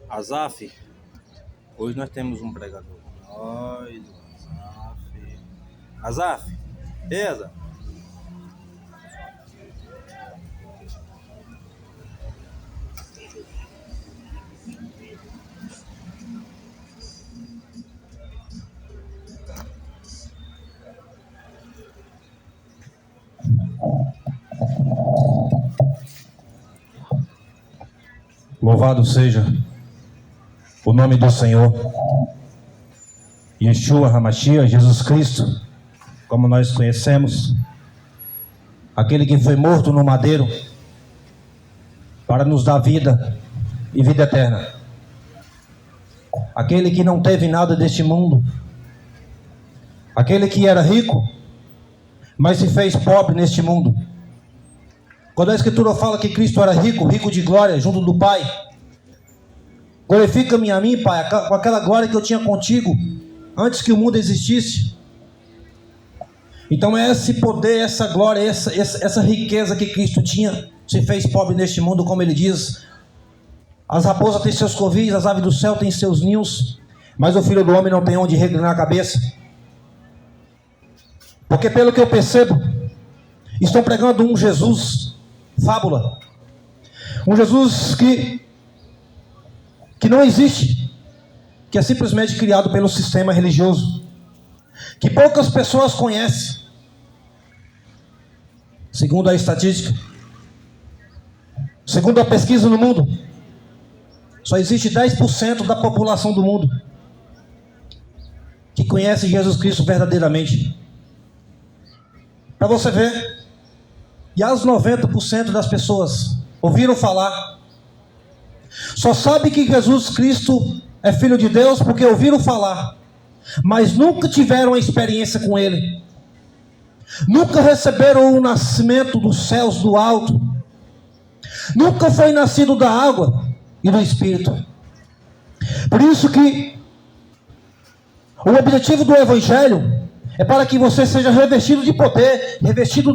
Azaf, hoje nós temos um pregador. Nós, Azaf, beleza? Louvado seja o nome do Senhor, Yeshua HaMashiach, Jesus Cristo, como nós conhecemos, aquele que foi morto no madeiro para nos dar vida e vida eterna, aquele que não teve nada deste mundo, aquele que era rico, mas se fez pobre neste mundo. Quando a Escritura fala que Cristo era rico, rico de glória, junto do Pai, glorifica-me a mim, Pai, com aquela glória que eu tinha contigo, antes que o mundo existisse. Então é esse poder, essa glória, essa riqueza que Cristo tinha, se fez pobre neste mundo, como ele diz: as raposas têm seus covis, as aves do céu têm seus ninhos, mas o Filho do Homem não tem onde reclinar a cabeça. Porque pelo que eu percebo, estão pregando um Jesus fábula, um Jesus que não existe, que é simplesmente criado pelo sistema religioso, que poucas pessoas conhecem. Segundo a estatística, segundo a pesquisa no mundo, só existe 10% da população do mundo que conhece Jesus Cristo verdadeiramente. Para você ver. E as 90% das pessoas ouviram falar, só sabe que Jesus Cristo é Filho de Deus porque ouviram falar, mas nunca tiveram a experiência com Ele, nunca receberam o nascimento dos céus do alto, nunca foi nascido da água e do Espírito. Por isso que o objetivo do Evangelho é para que você seja revestido de poder, revestido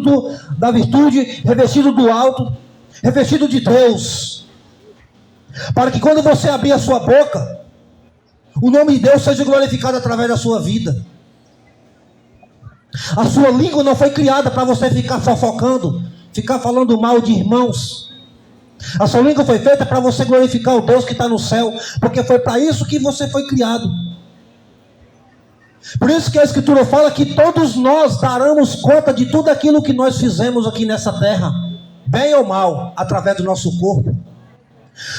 da virtude, revestido do alto, revestido de Deus. Para que quando você abrir a sua boca, o nome de Deus seja glorificado através da sua vida. A sua língua não foi criada para você ficar fofocando, ficar falando mal de irmãos. A sua língua foi feita para você glorificar o Deus que está no céu, porque foi para isso que você foi criado. Por isso que a Escritura fala que todos nós daremos conta de tudo aquilo que nós fizemos aqui nessa terra, bem ou mal, através do nosso corpo.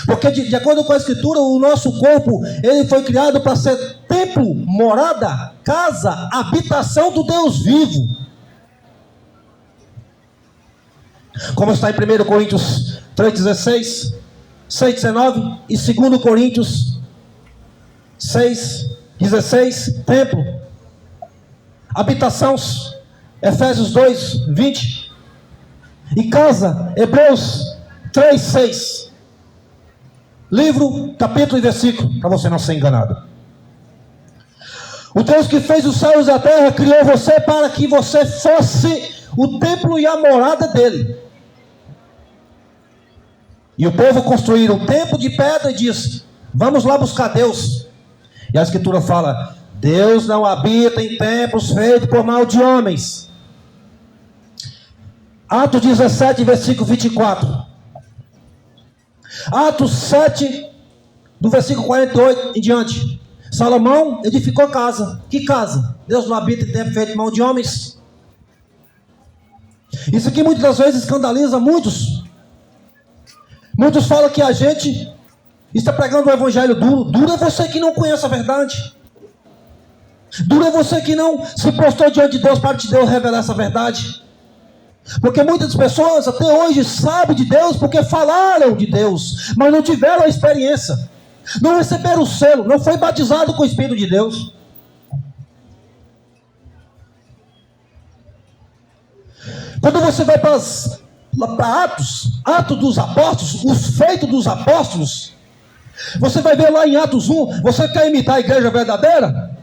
Porque de acordo com a Escritura, o nosso corpo, ele foi criado para ser templo, morada, casa, habitação do Deus vivo. Como está em 1 Coríntios 3,16, 6,19 e 2 Coríntios 6,16, templo, habitação, Efésios 2,20 e casa, Hebreus 3,6, livro, capítulo e versículo, para você não ser enganado. O Deus que fez os céus e a terra criou você para que você fosse o templo e a morada dele. E o povo construíram um templo de pedra e diz: vamos lá buscar Deus. E a Escritura fala: Deus não habita em templos feitos por mão de homens. Atos 17, versículo 24. Atos 7, do versículo 48 em diante. Salomão edificou casa. Que casa? Deus não habita em templo feito por mão de homens. Isso aqui muitas das vezes escandaliza muitos. Muitos falam que a gente está pregando o evangelho duro. Duro é você que não conhece a verdade. Duro é você que não se postou diante de Deus para te Deus revelar essa verdade. Porque muitas pessoas até hoje sabem de Deus porque falaram de Deus, mas não tiveram a experiência, não receberam o selo, não foi batizado com o Espírito de Deus. Quando você vai para Atos dos Apóstolos, os feitos dos apóstolos, você vai ver lá em Atos 1, você quer imitar a igreja verdadeira?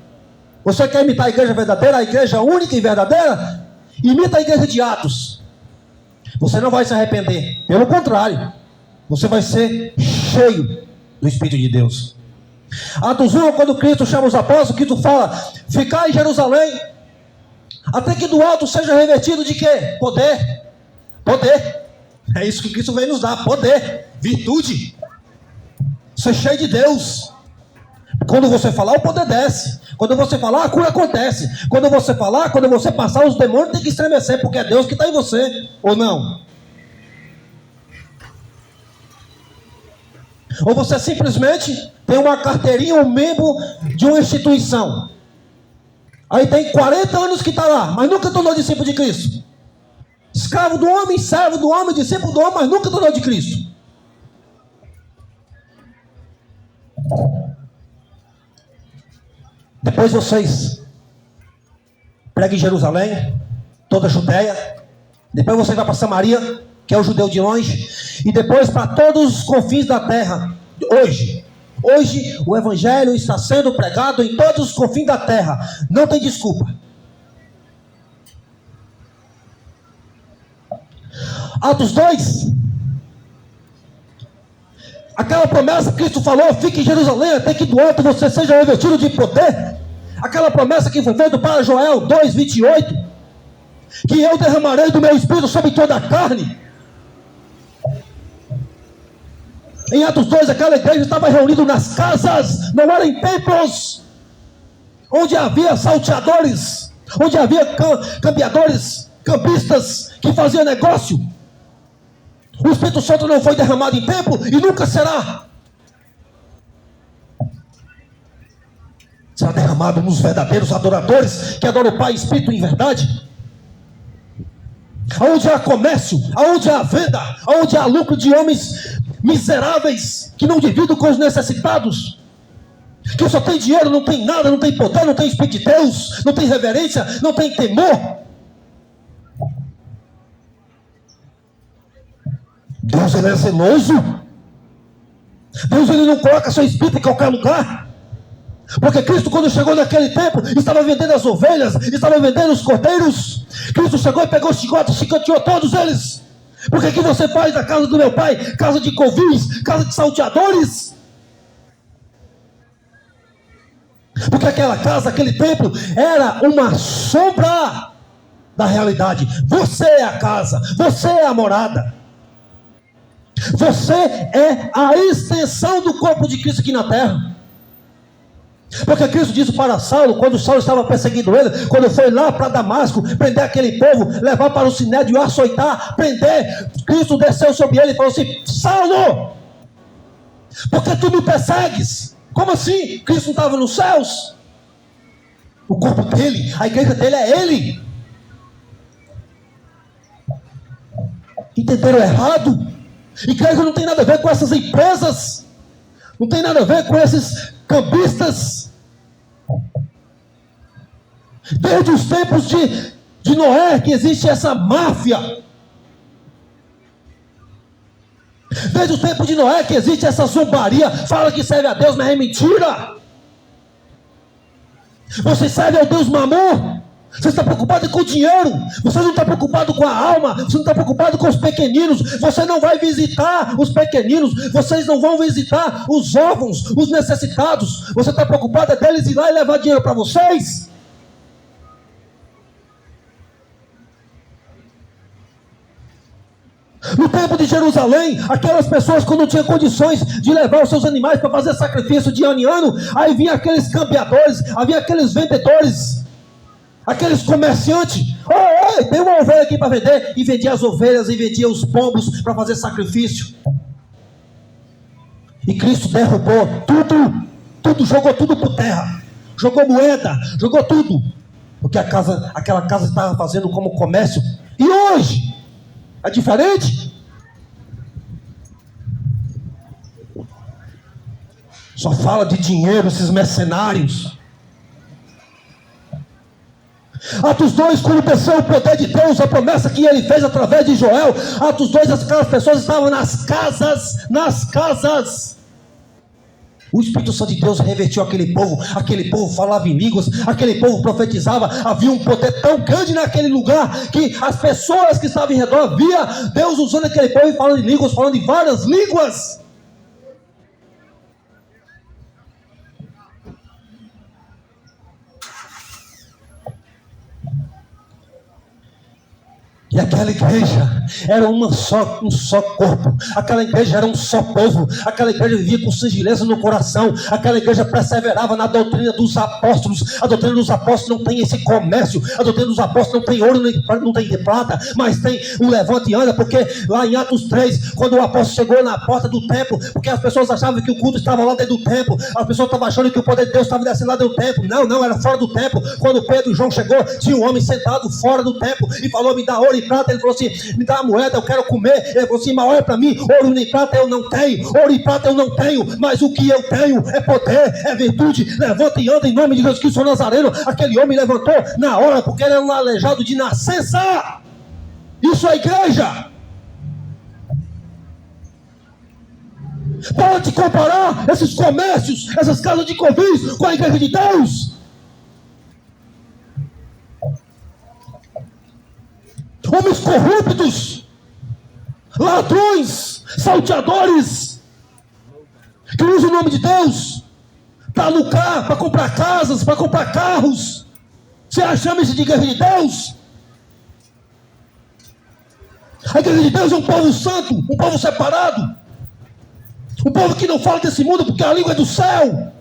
Você quer imitar a igreja verdadeira, a igreja única e verdadeira? Imita a igreja de Atos. Você não vai se arrepender. Pelo contrário, você vai ser cheio do Espírito de Deus. Atos 1, quando Cristo chama os apóstolos, Cristo fala: ficar em Jerusalém, até que do alto seja revestido de quê? Poder. Poder. É isso que Cristo veio nos dar, poder, virtude. Ser cheio de Deus. Quando você falar, o poder desce. Quando você falar, a cura acontece. Quando você falar, quando você passar, os demônios têm que estremecer, porque é Deus que está em você, ou não? Ou você simplesmente tem uma carteirinha, um membro de uma instituição. Aí tem 40 anos que está lá, mas nunca tornou discípulo de Cristo. Escravo do homem, servo do homem, discípulo do homem, mas nunca tornou de Cristo. Depois vocês pregam em Jerusalém, toda a Judéia. Depois você vai para Samaria, que é o judeu de longe. E depois para todos os confins da terra. Hoje o evangelho está sendo pregado em todos os confins da terra. Não tem desculpa. Atos 2. Aquela promessa que Cristo falou: fique em Jerusalém até que do alto você seja revestido de poder. Aquela promessa que foi feita para Joel 2:28, que eu derramarei do meu espírito sobre toda a carne. Em Atos 2, aquela igreja estava reunida nas casas, não era em templos, onde havia salteadores, onde havia cambiadores, cambistas que faziam negócio. O Espírito Santo não foi derramado em templo e nunca será. Será derramado nos verdadeiros adoradores que adoram o Pai, Espírito em verdade. Aonde há comércio, aonde há venda, aonde há lucro de homens miseráveis que não dividem com os necessitados, que só tem dinheiro, não tem nada, não tem poder, não tem Espírito de Deus, não tem reverência, não tem temor. Deus, ele é zeloso. Deus, ele não coloca seu espírito em qualquer lugar. Porque Cristo, quando chegou naquele tempo, estava vendendo as ovelhas, estava vendendo os cordeiros. Cristo chegou e pegou o chicote, chicoteou todos eles. Porque o que você faz na casa do meu pai? Casa de covis, casa de salteadores. Porque aquela casa, aquele templo, era uma sombra da realidade. Você é a casa, você é a morada. Você é a extensão do corpo de Cristo aqui na terra. Porque Cristo disse para Saulo, quando Saulo estava perseguindo ele, quando foi lá para Damasco, prender aquele povo, levar para o sinédrio, açoitar, prender, Cristo desceu sobre ele e falou assim: Saulo, por que tu me persegues? Como assim? Cristo não estava nos céus? O corpo dele, a igreja dele é ele. Entenderam errado? Igreja não tem nada a ver com essas empresas, não tem nada a ver com esses cambistas. Desde os tempos de Noé que existe essa máfia. Desde o tempo de Noé que existe essa zombaria. Fala que serve a Deus, mas é mentira. Você serve ao Deus Mamon. Você está preocupado com o dinheiro. Você não está preocupado com a alma. Você não está preocupado com os pequeninos. Você não vai visitar os pequeninos. Vocês não vão visitar os órfãos, os necessitados. Você está preocupado deles ir lá e levar dinheiro para vocês. No tempo de Jerusalém, aquelas pessoas, quando não tinham condições de levar os seus animais para fazer sacrifício de ano em ano, aí vinha aqueles cambiadores, havia aqueles vendedores, aqueles comerciantes. Oi, tem uma ovelha aqui para vender. E vendia as ovelhas e vendia os pombos para fazer sacrifício. E Cristo derrubou tudo, jogou tudo por terra, jogou moeda, jogou tudo, porque aquela casa estava fazendo como comércio. E hoje é diferente? Só fala de dinheiro, esses mercenários. Atos 2, quando desceu o poder de Deus, a promessa que ele fez através de Joel. Atos 2, aquelas pessoas estavam nas casas. O Espírito Santo de Deus revestiu aquele povo falava em línguas, aquele povo profetizava. Havia um poder tão grande naquele lugar, que as pessoas que estavam em redor via Deus usando aquele povo e falando em línguas, falando em várias línguas. E aquela igreja era um só corpo. Aquela igreja era um só povo. Aquela igreja vivia com singeleza no coração. Aquela igreja perseverava na doutrina dos apóstolos. A doutrina dos apóstolos não tem esse comércio. A doutrina dos apóstolos não tem ouro, não tem de prata, mas tem um levante e anda. Porque lá em Atos 3, quando o apóstolo chegou na porta do templo, porque as pessoas achavam que o culto estava lá dentro do templo, as pessoas estavam achando que o poder de Deus estava descendo lá dentro do templo. Não, era fora do templo. Quando Pedro e João chegou, tinha um homem sentado fora do templo e falou: me dá ouro e prata. Ele falou assim: me dá uma moeda, eu quero comer. Ele falou assim: mas olha para mim, ouro e prata eu não tenho, ouro e prata eu não tenho, mas o que eu tenho é poder, é virtude. Levanta e anda em nome de Jesus Cristo Nazareno. Aquele homem levantou na hora, porque ele era um aleijado de nascença. Isso é igreja. Pode comparar esses comércios, essas casas de convívio com a igreja de Deus? Homens corruptos, ladrões, salteadores, que usam o nome de Deus para lucrar, para comprar casas, para comprar carros. Você chama isso de igreja de Deus? A igreja de Deus é um povo santo, um povo separado, um povo que não fala desse mundo porque a língua é do céu.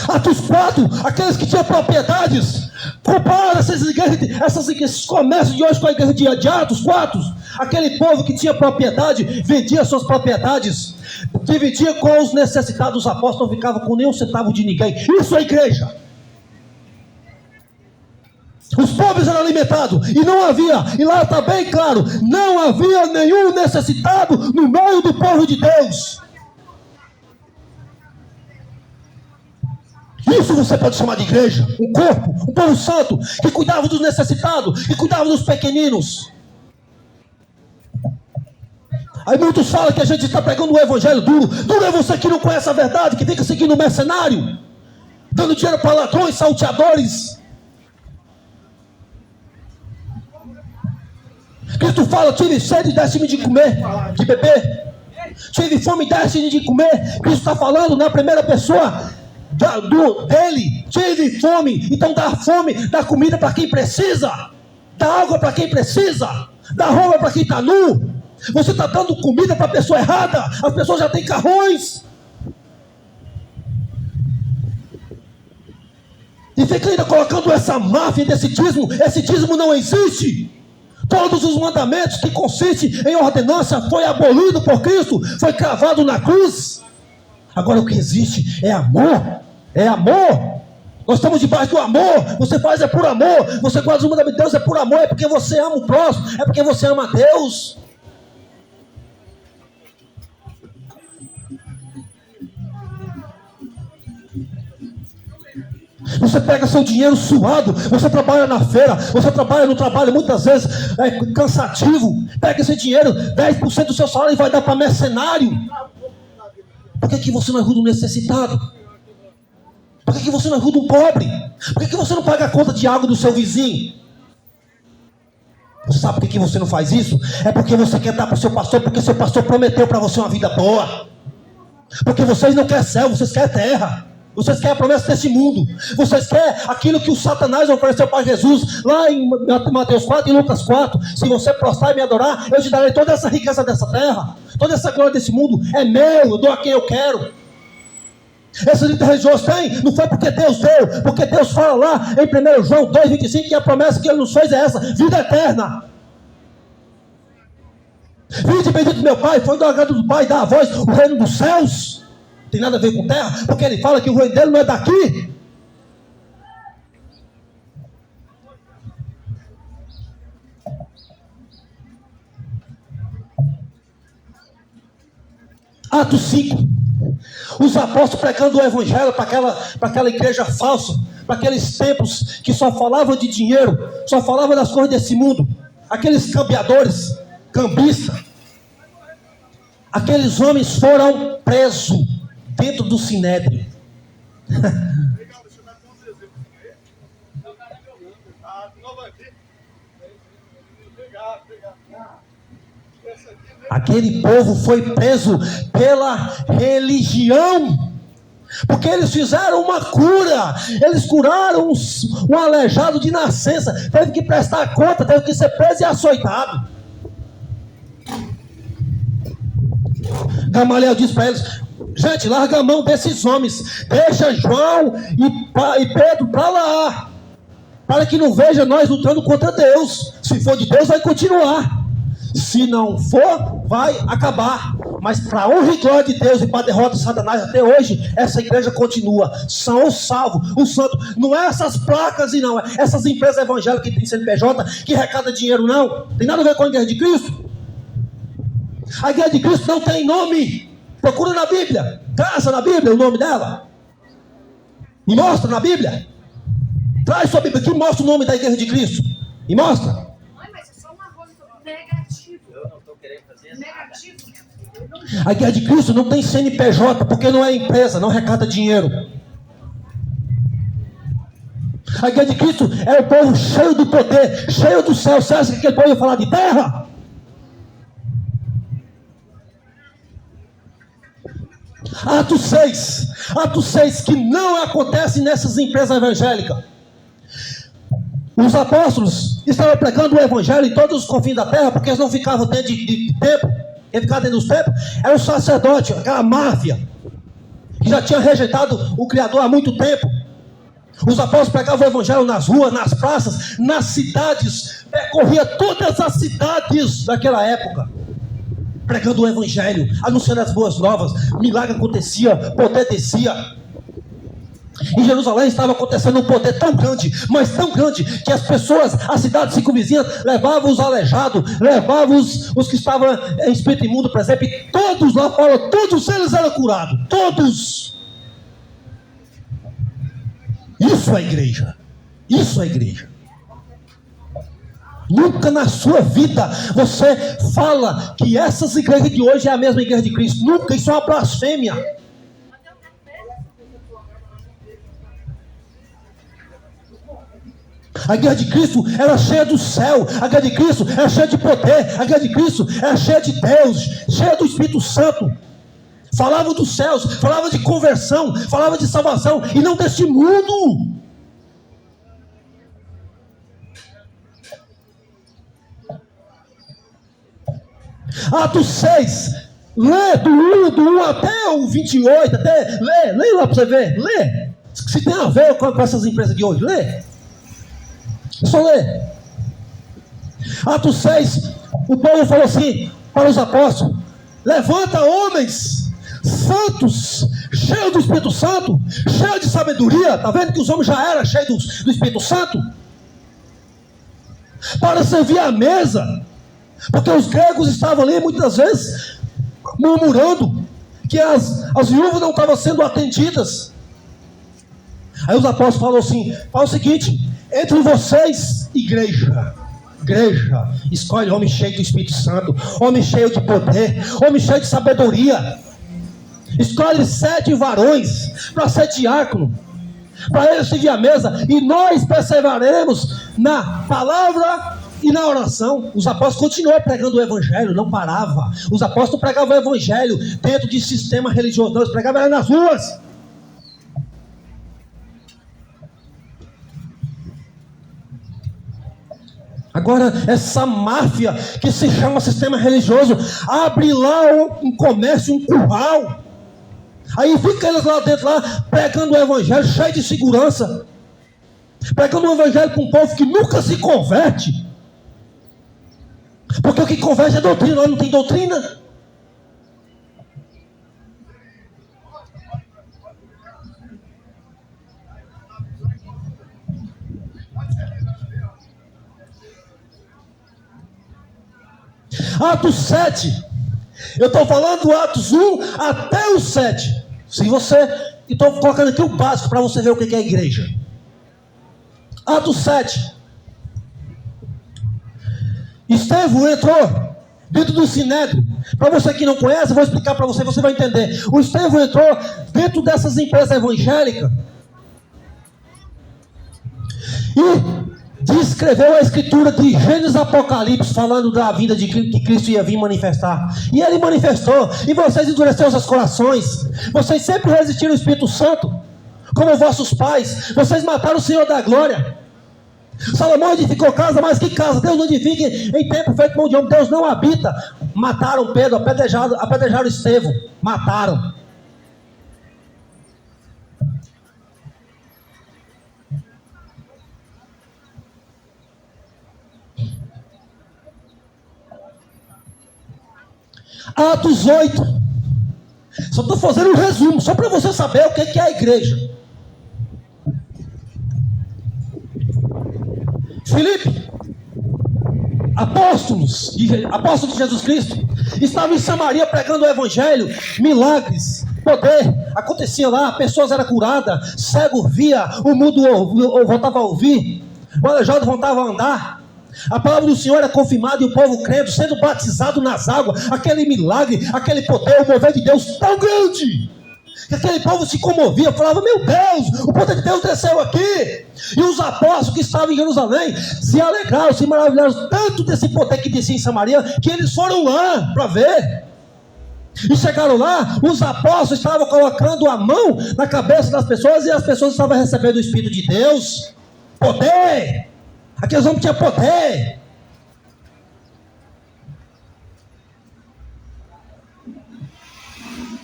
Atos 4, aqueles que tinham propriedades, compraram esses comércios de hoje com a igreja de Atos 4. Aquele povo que tinha propriedade, vendia suas propriedades, dividia com os necessitados. Os apóstolos não ficavam com nem um centavo de ninguém. Isso é igreja. Os pobres eram alimentados e não havia, e lá está bem claro, não havia nenhum necessitado no meio do povo de Deus. Isso você pode chamar de igreja, um corpo, um povo santo, que cuidava dos necessitados, que cuidava dos pequeninos. Aí muitos falam que a gente está pregando um evangelho duro. Duro é você que não conhece a verdade, que fica seguindo o mercenário, dando dinheiro para ladrões, salteadores. Cristo fala: tive sede, deste-me de comer, de beber. Tive fome, deste-me de comer. Cristo está falando na primeira pessoa dele. Tive fome, então dá fome, dá comida para quem precisa, dá água para quem precisa, dá roupa para quem está nu. Você está dando comida para a pessoa errada. As pessoas já têm carrões e fica ainda colocando essa máfia desse dízimo. Esse dízimo não existe. Todos os mandamentos que consistem em ordenança foi abolido por Cristo, foi cravado na cruz. Agora o que existe é amor. É amor. Nós estamos debaixo do amor. Você faz é por amor. Você guarda os mandamentos de Deus é por amor. É porque você ama o próximo. É porque você ama a Deus. Você pega seu dinheiro suado, você trabalha na feira, você trabalha no trabalho, muitas vezes é cansativo. Pega esse dinheiro, 10% do seu salário e vai dar para mercenário. Por que você não ajuda o necessitado? Por que você não ajuda um pobre? Por que você não paga a conta de água do seu vizinho? Você sabe por que você não faz isso? É porque você quer dar para o seu pastor, porque seu pastor prometeu para você uma vida boa. Porque vocês não querem céu, vocês querem terra. Vocês querem a promessa desse mundo. Vocês querem aquilo que o Satanás ofereceu para Jesus lá em Mateus 4 e Lucas 4. Se você prostrar e me adorar, eu te darei toda essa riqueza dessa terra, toda essa glória desse mundo. É meu, eu dou a quem eu quero. Esse líder religioso tem, não foi porque Deus deu, porque Deus fala lá em 1 João 2,25 que a promessa que Ele nos fez é essa: vida eterna. Vinde bendito meu Pai, foi do agrado do Pai dar a voz o reino dos céus. Tem nada a ver com terra, porque ele fala que o reino dele não é daqui. Atos 5. Os apóstolos pregando o evangelho para aquela igreja falsa, para aqueles templos que só falavam de dinheiro, só falavam das coisas desse mundo. Aqueles cambiadores, cambistas. Aqueles homens foram presos dentro do sinédrio. Aquele povo foi preso pela religião, porque eles fizeram uma cura, eles curaram um aleijado de nascença, teve que prestar conta, teve que ser preso e açoitado. Gamaliel disse para eles: gente, larga a mão desses homens, deixa João e Pedro para lá, para que não veja nós lutando contra Deus. Se for de Deus, vai continuar. Se não for, vai acabar. Mas para a honra e glória de Deus e para a derrota de Satanás, até hoje, essa igreja continua. São os salvos, os santos. Não é essas placas e não é essas empresas evangélicas que tem CNPJ, que arrecada dinheiro, não. Tem nada a ver com a igreja de Cristo. A igreja de Cristo não tem nome. Procura na Bíblia. Traça na Bíblia o nome dela. Me mostra na Bíblia. Traz sua Bíblia que mostra o nome da igreja de Cristo. E mostra. A igreja de Cristo não tem CNPJ, porque não é empresa, não arrecada dinheiro. A igreja de Cristo é o povo cheio do poder, cheio do céu. Você acha que aquele povo ia falar de terra? Atos 6, que não acontece nessas empresas evangélicas. Os apóstolos estavam pregando o evangelho em todos os confins da terra, porque eles não ficavam dentro de templo. Quem ficava dentro dos templos era o sacerdote, aquela máfia, que já tinha rejeitado o Criador há muito tempo. Os apóstolos pregavam o evangelho nas ruas, nas praças, nas cidades, percorria todas as cidades daquela época, pregando o evangelho, anunciando as boas novas. Milagre acontecia, poder descia. Em Jerusalém estava acontecendo um poder tão grande, mas tão grande, que as pessoas, as cidades circunvizinhas, levavam os aleijados, levavam os que estavam em espírito imundo, por exemplo, e todos lá fora, todos eles eram curados, todos. Isso é igreja, isso é igreja. Nunca na sua vida você fala que essas igrejas de hoje é a mesma igreja de Cristo. Nunca, isso é uma blasfêmia. A igreja de Cristo era cheia do céu. A igreja de Cristo era cheia de poder. A igreja de Cristo era cheia de Deus, cheia do Espírito Santo. Falava dos céus, falava de conversão, falava de salvação, e não deste mundo. Atos 6, lê do 1 até o 28, lê lá para você ver, lê. Se tem a ver com essas empresas de hoje, lê. É só ler. Atos 6, o povo falou assim para os apóstolos: levanta, homens santos, cheios do Espírito Santo, cheios de sabedoria. Está vendo que os homens já eram cheios do Espírito Santo? Para servir à mesa. Porque os gregos estavam ali muitas vezes murmurando que as viúvas não estavam sendo atendidas. Aí os apóstolos falaram assim: fala o seguinte, entre vocês, igreja, escolhe homem cheio do Espírito Santo, homem cheio de poder, homem cheio de sabedoria. Escolhe 7 varões para ser diácono, para eles servir à mesa, e nós perseveraremos na palavra e na oração. Os apóstolos continuaram pregando o evangelho, não parava. Os apóstolos pregavam o evangelho dentro de sistema religioso, não, eles pregavam nas ruas. Agora, essa máfia que se chama sistema religioso abre lá um comércio, um curral. Aí fica eles lá dentro, lá, pregando o evangelho, cheio de segurança. Pregando o evangelho para um povo que nunca se converte. Porque o que converte é doutrina, nós não tem doutrina. Atos 7, eu estou falando do Atos 1 até o 7. Se você, estou colocando aqui o básico para você ver o que é a igreja. Atos 7. Estevão entrou dentro do Sinédrio. Para você que não conhece, eu vou explicar para você, você vai entender. O Estevão entrou dentro dessas empresas evangélicas e descreveu a escritura de Gênesis Apocalipse, falando da vinda de que Cristo ia vir manifestar. E ele manifestou. E vocês endureceram seus corações. Vocês sempre resistiram ao Espírito Santo, como vossos pais. Vocês mataram o Senhor da glória. Salomão edificou casa, mas que casa? Deus não edifica em tempo feito mão de homem. Deus não habita. Mataram Pedro, apedrejaram Estevão. Mataram. Atos 8. Só estou fazendo um resumo, só para você saber o que é a igreja. Filipe, apóstolos de Jesus Cristo, estavam em Samaria pregando o evangelho, milagres, poder, acontecia lá, pessoas eram curadas, cego via, o mudo voltava a ouvir, o aleijado voltava a andar. A palavra do Senhor era confirmada e o povo crendo, sendo batizado nas águas. Aquele milagre, aquele poder, o mover de Deus tão grande, que aquele povo se comovia, falava: meu Deus, o poder de Deus desceu aqui. E os apóstolos que estavam em Jerusalém se alegraram, se maravilharam tanto desse poder que descia em Samaria, que eles foram lá para ver. E chegaram lá, os apóstolos estavam colocando a mão na cabeça das pessoas, e as pessoas estavam recebendo o Espírito de Deus. Poder! Aqueles homens tinham poder.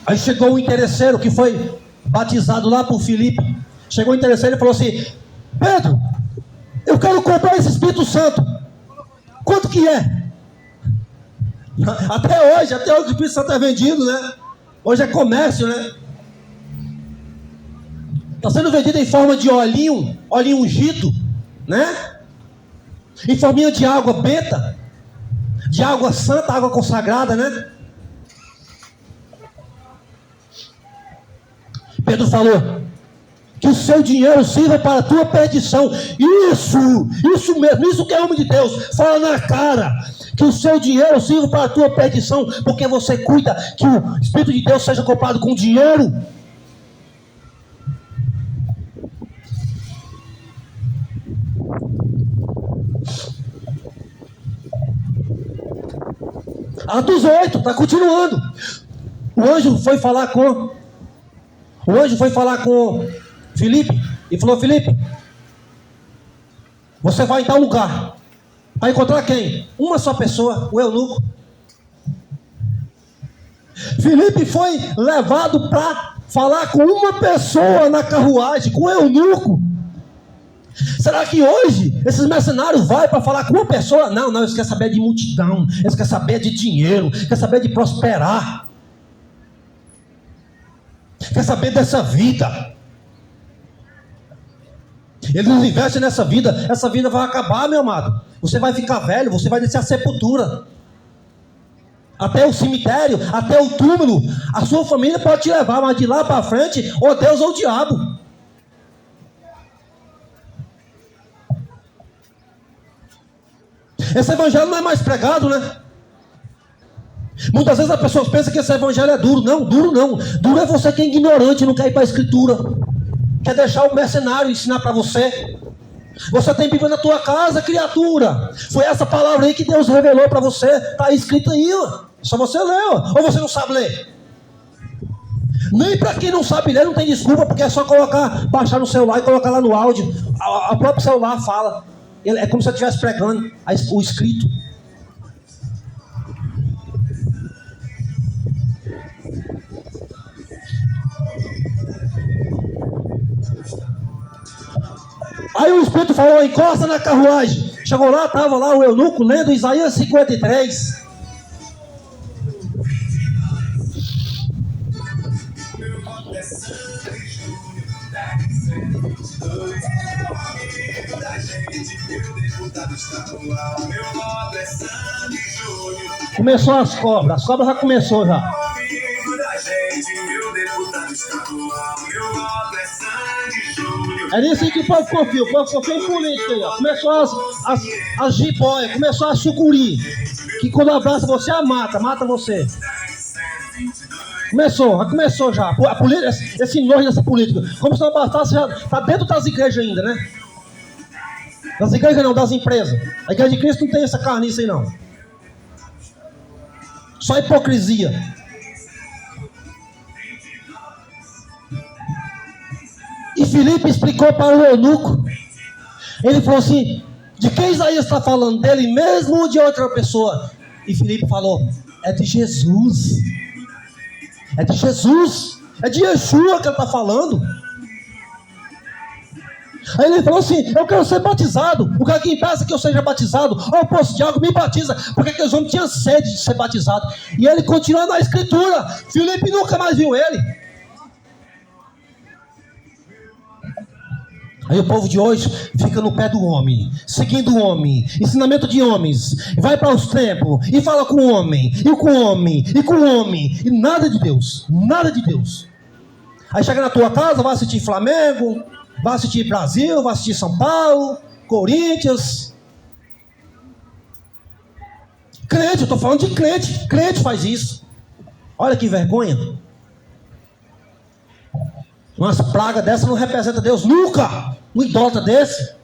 Aí chegou um interesseiro que foi batizado lá por Filipe. Chegou um interesseiro e falou assim: Pedro, eu quero comprar esse Espírito Santo. Quanto que é? Até hoje o Espírito Santo é vendido, né? Hoje é comércio, né? Está sendo vendido em forma de olhinho ungido, né? Em forminha de água benta, de água santa, água consagrada, né? Pedro falou: que o seu dinheiro sirva para a tua perdição. Isso mesmo, isso que é homem de Deus, fala na cara. Que o seu dinheiro sirva para a tua perdição, porque você cuida que o Espírito de Deus seja comprado com dinheiro. Atos 8, está continuando. O anjo foi falar com Filipe e falou: Filipe, você vai em tal lugar. Vai encontrar quem? Uma só pessoa, o eunuco. Filipe foi levado para falar com uma pessoa na carruagem, com o eunuco. Será que hoje esses mercenários vão para falar com uma pessoa? Não, eles querem saber de multidão, eles querem saber de dinheiro, querem saber de prosperar, querem saber dessa vida. Eles não investem nessa vida, essa vida vai acabar, meu amado. Você vai ficar velho, você vai descer a sepultura, até o cemitério, até o túmulo. A sua família pode te levar, mas de lá para frente, ou Deus ou o diabo. Esse evangelho não é mais pregado, né? Muitas vezes as pessoas pensam que esse evangelho é duro. Não, duro não. Duro é você que é ignorante, não quer ir para a escritura, quer deixar o mercenário ensinar para você. Você tem Bíblia na tua casa, criatura. Foi essa palavra aí que Deus revelou para você. Está escrito aí, ó. Só você ler, ó. Ou você não sabe ler? Nem para quem não sabe ler não tem desculpa, porque é só baixar no celular e colocar lá no áudio. A próprio celular fala. É como se eu estivesse pregando o escrito. Aí o Espírito falou: encosta na carruagem. Chegou lá, estava lá o eunuco lendo Isaías 53. Começou as cobras já começou já. É nisso aí que o povo confia em política aí, ó. Começou as jiboias, começou a sucuri, que quando abraça você, mata você. Começou já. A política, esse nojo dessa política. Como se não bastasse, já está dentro das igrejas ainda, né? Das igrejas não, das empresas. A igreja de Cristo não tem essa carniça aí não. Só hipocrisia. E Filipe explicou para o eunuco. Ele falou assim: de quem Isaías está falando? Dele mesmo ou de outra pessoa? E Filipe falou: é de Jesus. É de Jesus. É de Yeshua que ele está falando. Aí ele falou assim: eu quero ser batizado. O cara que impeça que eu seja batizado? Ó, o poço de água me batiza. Porque aqueles homens tinham sede de ser batizado. E ele continua na escritura. Filipe nunca mais viu ele. Aí o povo de hoje fica no pé do homem, seguindo o homem, ensinamento de homens, vai para os templos e fala com o homem, e com o homem, e com o homem, e nada de Deus, nada de Deus. Aí chega na tua casa, vai assistir Flamengo, vai assistir Brasil, vai assistir São Paulo, Corinthians. Crente, eu estou falando de crente, crente faz isso. Olha que vergonha. Umas pragas dessa não representa Deus nunca. Um idólatra desse.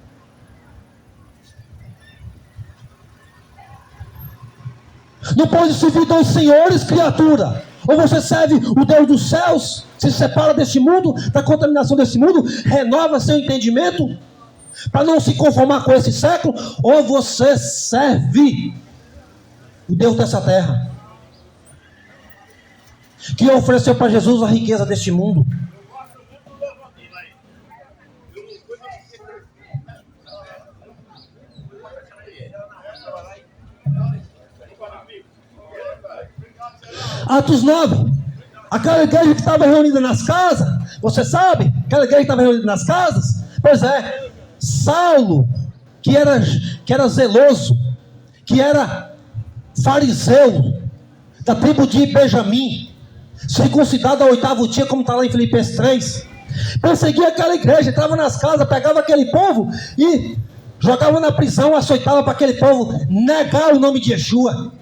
Não pode servir dois senhores, criatura. Ou você serve o Deus dos céus, se separa deste mundo, da contaminação desse mundo, renova seu entendimento, para não se conformar com esse século, ou você serve o Deus dessa terra, que ofereceu para Jesus a riqueza deste mundo. Atos 9, aquela igreja que estava reunida nas casas, você sabe? Aquela igreja que estava reunida nas casas, pois é, Saulo, que era zeloso, que era fariseu, da tribo de Benjamim, circuncidado ao 8º dia, como está lá em Filipenses 3, perseguia aquela igreja, entrava nas casas, pegava aquele povo e jogava na prisão, açoitava para aquele povo negar o nome de Yeshua.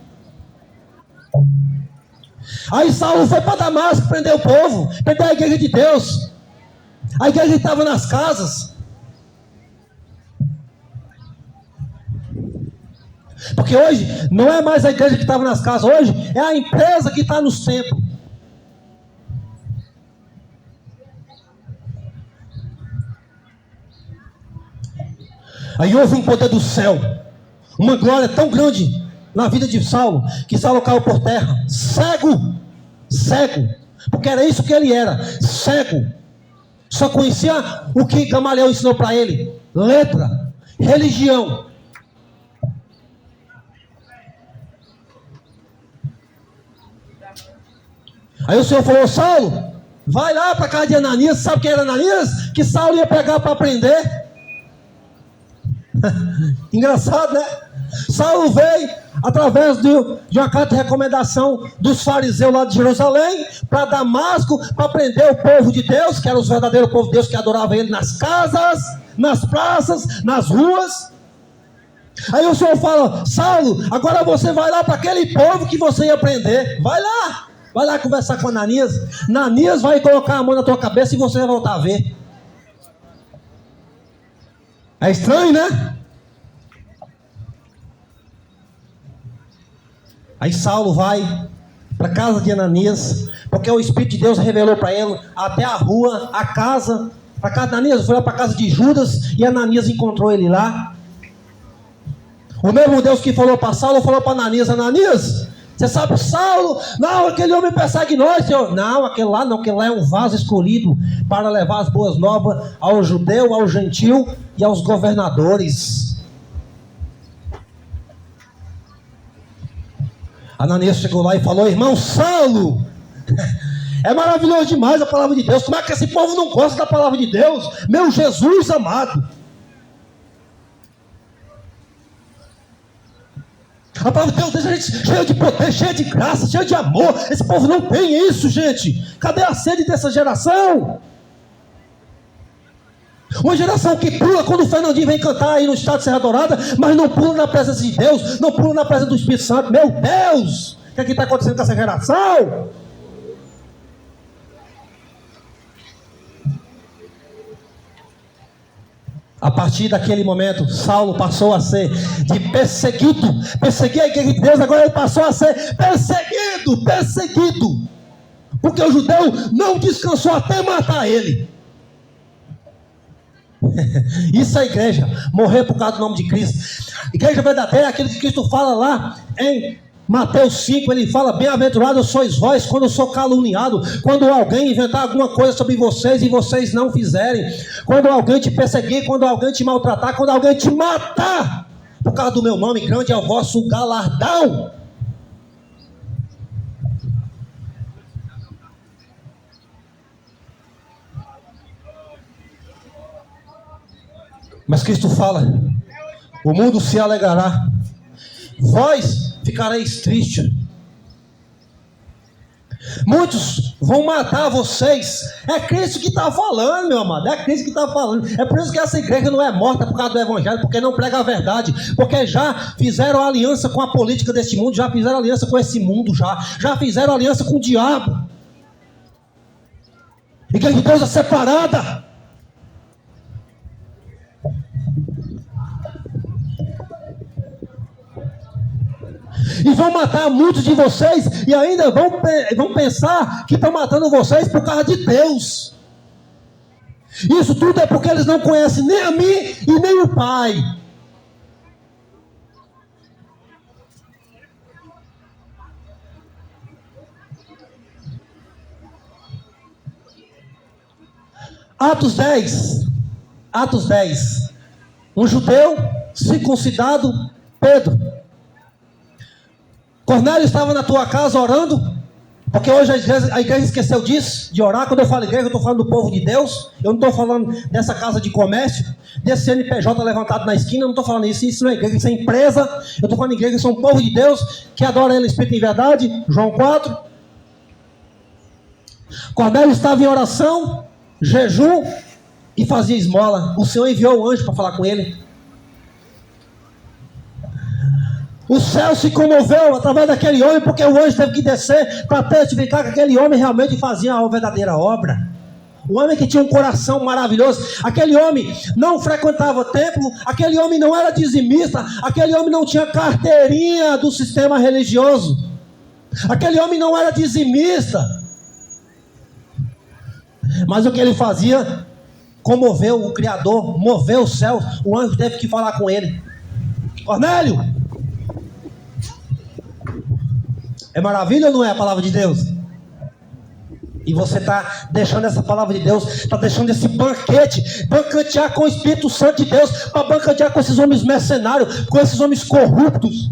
Aí Saulo foi para Damasco prender o povo, prender a igreja de Deus. A igreja estava nas casas. Porque hoje não é mais a igreja que estava nas casas, hoje é a empresa que está nos templos. Aí houve um poder do céu, uma glória tão grande na vida de Saulo, que Saulo caiu por terra, cego, porque era isso que ele era, cego, só conhecia o que Gamaliel ensinou para ele, letra, religião. Aí o Senhor falou: Saulo, vai lá para a casa de Ananias. Sabe quem era Ananias? Que Saulo ia pegar para aprender. Engraçado, né? Saulo veio através de uma carta de recomendação dos fariseus lá de Jerusalém para Damasco, para prender o povo de Deus, que era os verdadeiros povo de Deus, que adorava ele nas casas, nas praças, nas ruas. Aí o Senhor fala: Saulo, agora você vai lá para aquele povo que você ia prender. Vai lá conversar com Ananias. Ananias vai colocar a mão na tua cabeça e você vai voltar a ver. É estranho, né? Aí Saulo vai para a casa de Ananias, porque o Espírito de Deus revelou para ele até a rua, a casa, para casa de Ananias. Foi lá para a casa de Judas e Ananias encontrou ele lá. O mesmo Deus que falou para Saulo falou para Ananias: Ananias, você sabe, Saulo, não, aquele homem persegue nós, Senhor. Não, aquele lá é um vaso escolhido para levar as boas novas ao judeu, ao gentil e aos governadores. Ananias chegou lá e falou: irmão Saulo, é maravilhoso demais a palavra de Deus. Como é que esse povo não gosta da palavra de Deus? Meu Jesus amado, a palavra de Deus deixa a gente cheio de poder, cheio de graça, cheio de amor. Esse povo não tem isso, gente. Cadê a sede dessa geração? Uma geração que pula quando o Fernandinho vem cantar aí no estado de Serra Dourada, mas não pula na presença de Deus, não pula na presença do Espírito Santo. Meu Deus, o que é que está acontecendo com essa geração? A partir daquele momento, Saulo passou a ser de perseguido. Perseguir a igreja de Deus, agora ele passou a ser perseguido. Porque o judeu não descansou até matar ele. Isso é a igreja, morrer por causa do nome de Cristo. Igreja verdadeira é aquilo que Cristo fala lá em Mateus 5, ele fala: bem-aventurados sois vós quando eu sou caluniado, quando alguém inventar alguma coisa sobre vocês e vocês não fizerem, quando alguém te perseguir, quando alguém te maltratar, quando alguém te matar por causa do meu nome, grande é o vosso galardão. Mas Cristo fala: o mundo se alegrará, vós ficareis tristes. Muitos vão matar vocês. É Cristo que está falando, meu amado. É Cristo que está falando. É por isso que essa igreja não é morta por causa do evangelho, porque não prega a verdade, porque já fizeram aliança com a política deste mundo, já fizeram aliança com esse mundo, já fizeram aliança com o diabo. Igreja de Deus é separada. E vão matar muitos de vocês, e ainda vão pensar que estão matando vocês por causa de Deus. Isso tudo é porque eles não conhecem nem a mim e nem o Pai. Atos 10. Um judeu circuncidado, Pedro. Cornélio estava na tua casa orando, porque hoje a igreja esqueceu disso, de orar. Quando eu falo igreja, eu estou falando do povo de Deus. Eu não estou falando dessa casa de comércio, desse CNPJ levantado na esquina. Eu não estou falando isso. Isso não é igreja, isso é empresa. Eu estou falando igreja, são um povo de Deus que adora Ele Espírito em verdade. João 4. Cornélio estava em oração, jejum e fazia esmola. O Senhor enviou o anjo para falar com ele. O céu se comoveu através daquele homem, porque o anjo teve que descer para testificar que aquele homem realmente fazia a verdadeira obra. O homem que tinha um coração maravilhoso. Aquele homem não frequentava templo. Aquele homem não era dizimista. Aquele homem não tinha carteirinha do sistema religioso. Aquele homem não era dizimista. Mas o que ele fazia comoveu o Criador, moveu o céu. O anjo teve que falar com ele. Cornélio! É maravilha ou não é a palavra de Deus? E você está deixando essa palavra de Deus, está deixando esse banquetear com o Espírito Santo de Deus, para banquetear com esses homens mercenários, com esses homens corruptos.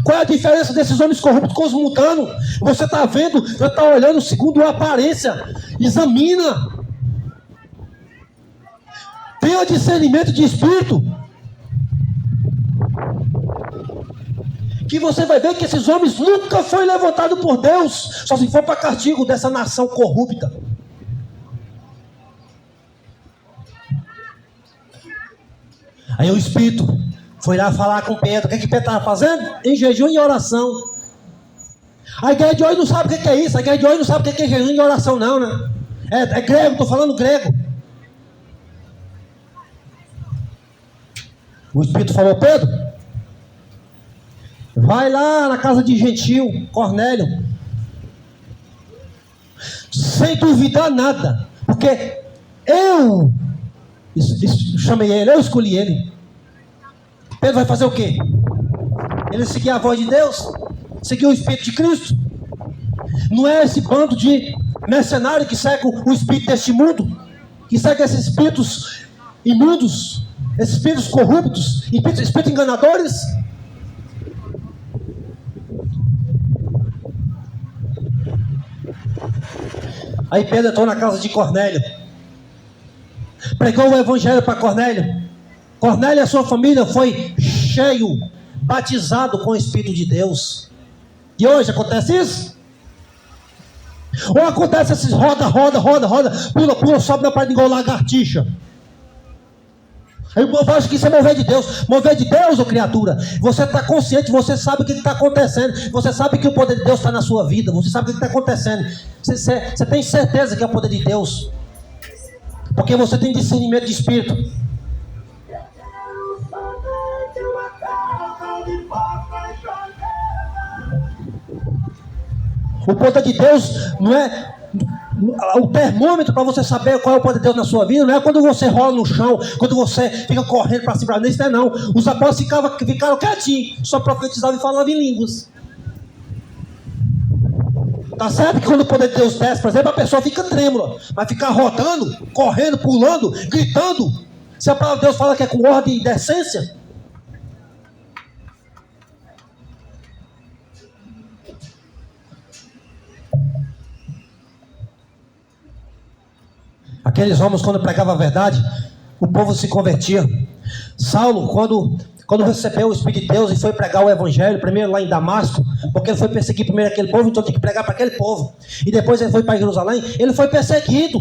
Qual é a diferença desses homens corruptos com os mundanos? Você está vendo, você está olhando segundo a aparência. Examina. Tenha discernimento de espírito. Que você vai ver que esses homens nunca foram levantados por Deus, só se for para castigo dessa nação corrupta. Aí o Espírito foi lá falar com Pedro. O que Pedro estava fazendo? Em jejum e oração. A igreja de hoje não sabe o que é isso. A igreja de hoje não sabe o que é jejum e oração, não, né? É grego, estou falando grego. O Espírito falou: Pedro, vai lá na casa de gentil, Cornélio, sem duvidar nada, porque eu chamei ele, eu escolhi ele. Pedro vai fazer o quê? Ele seguir a voz de Deus, seguir o Espírito de Cristo. Não é esse bando de mercenários que segue o Espírito deste mundo, que segue esses espíritos imundos, esses espíritos corruptos, espíritos enganadores. Aí Pedro entrou na casa de Cornélio, pregou o evangelho para Cornélio. Cornélio e a sua família foi cheio, batizado com o Espírito de Deus. E hoje acontece isso? Ou acontece esses roda, pula, sobe na parede igual lagartixa? Aí o povo acha que isso é mover de Deus. Mover de Deus, ô criatura, você está consciente, você sabe o que está acontecendo, você sabe que o poder de Deus está na sua vida, você sabe o que está acontecendo, você tem certeza que é o poder de Deus, porque você tem discernimento de espírito. O poder de Deus não é... O termômetro para você saber qual é o poder de Deus na sua vida não é quando você rola no chão, quando você fica correndo para cima, isso não é não. Os apóstolos ficaram quietinhos, só profetizavam e falavam em línguas. Tá certo que quando o poder de Deus desce, por exemplo, a pessoa fica trêmula, mas ficar rodando, correndo, pulando, gritando, se a palavra de Deus fala que é com ordem e decência. Aqueles homens, quando pregavam a verdade, o povo se convertia. Saulo, quando recebeu o Espírito de Deus e foi pregar o Evangelho, primeiro lá em Damasco, porque ele foi perseguir primeiro aquele povo, então tinha que pregar para aquele povo. E depois ele foi para Jerusalém, ele foi perseguido.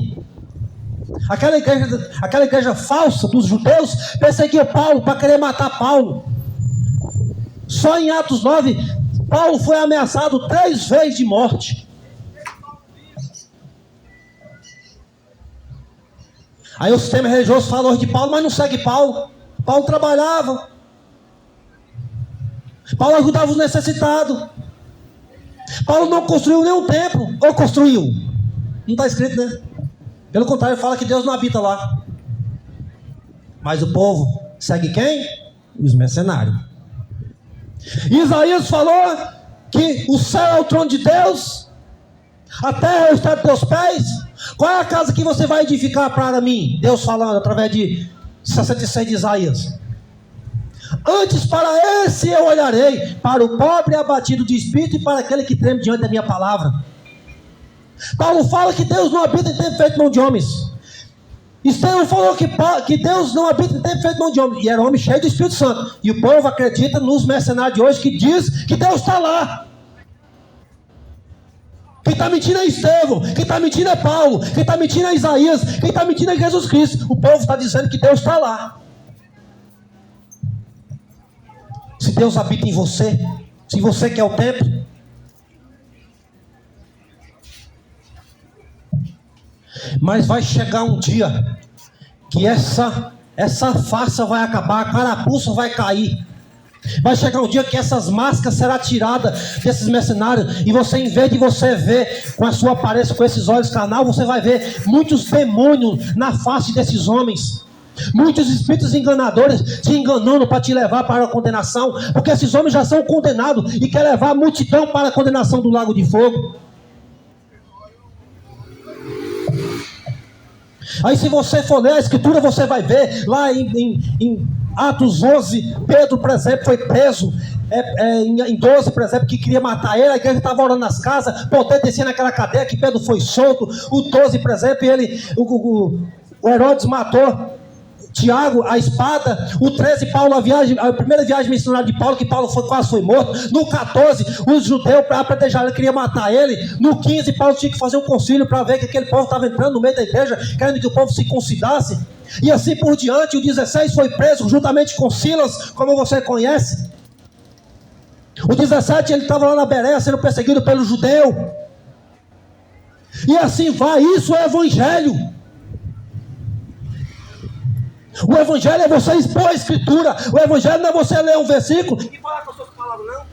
Aquela igreja falsa dos judeus perseguia Paulo para querer matar Paulo. Só em Atos 9, Paulo foi ameaçado 3 vezes de morte. Aí o sistema religioso fala hoje de Paulo, mas não segue Paulo. Paulo trabalhava. Paulo ajudava os necessitados. Paulo não construiu nenhum templo. Ou construiu? Não está escrito, né? Pelo contrário, fala que Deus não habita lá. Mas o povo segue quem? Os mercenários. Isaías falou que o céu é o trono de Deus, a terra é o estado dos teus pés. Qual é a casa que você vai edificar para mim? Deus falando através de 66 de Isaías. Antes para esse eu olharei, para o pobre abatido de espírito e para aquele que treme diante da minha palavra. Paulo fala que Deus não habita em templo feito mão de homens. Estevão falou que Deus não habita em templo feito mão de homens. E era um homem cheio do Espírito Santo. E o povo acredita nos mercenários de hoje que diz que Deus está lá. Quem está mentindo é Estevão, quem está mentindo é Paulo, quem está mentindo é Isaías, quem está mentindo é Jesus Cristo. O povo está dizendo que Deus está lá. Se Deus habita em você, se você quer o templo, mas vai chegar um dia que essa farsa vai acabar, a carapuça vai cair. Vai chegar um dia que essas máscaras serão tiradas desses mercenários, e você, em vez de você ver com a sua aparência, com esses olhos carnal, você vai ver muitos demônios na face desses homens, muitos espíritos enganadores te enganando para te levar para a condenação, porque esses homens já são condenados e querem levar a multidão para a condenação do lago de fogo. Aí, se você for ler a escritura, você vai ver lá em Atos 11, Pedro, por exemplo, foi preso. Em 12, por exemplo, que queria matar ele, a igreja estava orando nas casas, poder descer naquela cadeia, que Pedro foi solto. O 12, por exemplo, o Herodes matou Tiago, a espada. O 13, Paulo, a primeira viagem missionária de Paulo, que Paulo quase foi morto. No 14, os judeus, para apedrejar ele, queriam matar ele. No 15, Paulo tinha que fazer um concílio para ver que aquele povo estava entrando no meio da igreja, querendo que o povo se circuncidasse. E assim por diante. O 16 foi preso juntamente com Silas, como você conhece. O 17, ele estava lá na Bereia sendo perseguido pelo judeu. E assim vai. Isso é evangelho. O evangelho é você expor a escritura. O evangelho não é você ler um versículo e falar com as suas palavras, não.